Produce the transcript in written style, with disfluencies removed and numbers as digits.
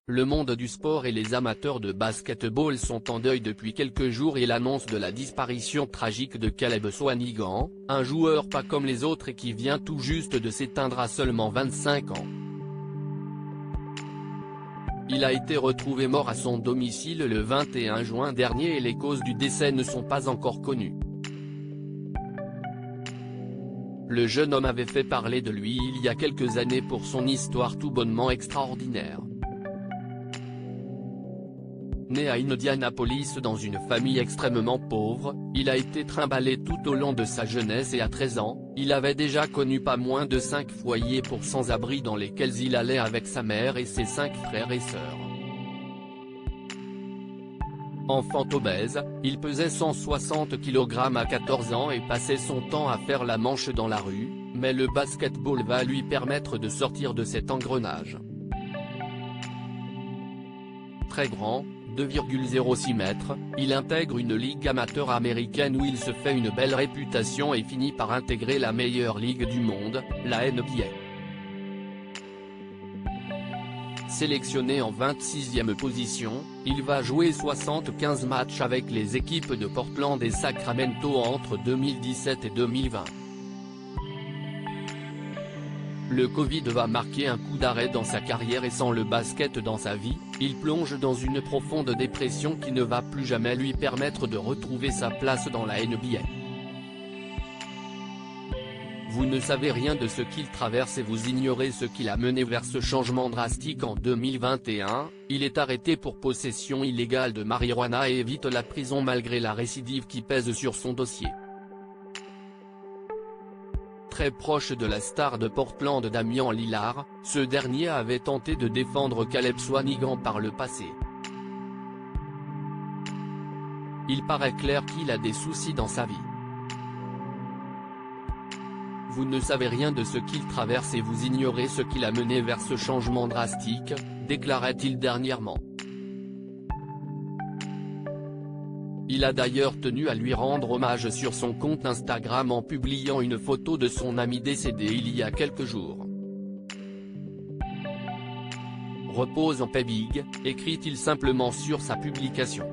Le monde du sport et les amateurs de basket-ball sont en deuil depuis quelques jours et l'annonce de la disparition tragique de Caleb Swanigan, un joueur pas comme les autres et qui vient tout juste de s'éteindre à seulement 25 ans. Il a été retrouvé mort à son domicile le 21 juin dernier et les causes du décès ne sont pas encore connues. Le jeune homme avait fait parler de lui il y a quelques années pour son histoire tout bonnement extraordinaire. Né à Indianapolis dans une famille extrêmement pauvre, il a été trimballé tout au long de sa jeunesse et à 13 ans, il avait déjà connu pas moins de 5 foyers pour sans-abri dans lesquels il allait avec sa mère et ses 5 frères et sœurs. Enfant obèse, il pesait 160 kg à 14 ans et passait son temps à faire la manche dans la rue, mais le basketball va lui permettre de sortir de cet engrenage. Très grand, 2,06 mètres, il intègre une ligue amateur américaine où il se fait une belle réputation et finit par intégrer la meilleure ligue du monde, la NBA. Sélectionné en 26e position, il va jouer 75 matchs avec les équipes de Portland et Sacramento entre 2017 et 2020. Le Covid va marquer un coup d'arrêt dans sa carrière et sans le basket dans sa vie, il plonge dans une profonde dépression qui ne va plus jamais lui permettre de retrouver sa place dans la NBA. Vous ne savez rien de ce qu'il traverse et vous ignorez ce qui l'a mené vers ce changement drastique en 2021, il est arrêté pour possession illégale de marijuana et évite la prison malgré la récidive qui pèse sur son dossier. Très proche de la star de Portland Damian Lillard, ce dernier avait tenté de défendre Caleb Swanigan par le passé. Il paraît clair qu'il a des soucis dans sa vie. Vous ne savez rien de ce qu'il traverse et vous ignorez ce qui l'a mené vers ce changement drastique, déclarait-il dernièrement. Il a d'ailleurs tenu à lui rendre hommage sur son compte Instagram en publiant une photo de son ami décédé il y a quelques jours. Repose en paix Big, écrit-il simplement sur sa publication.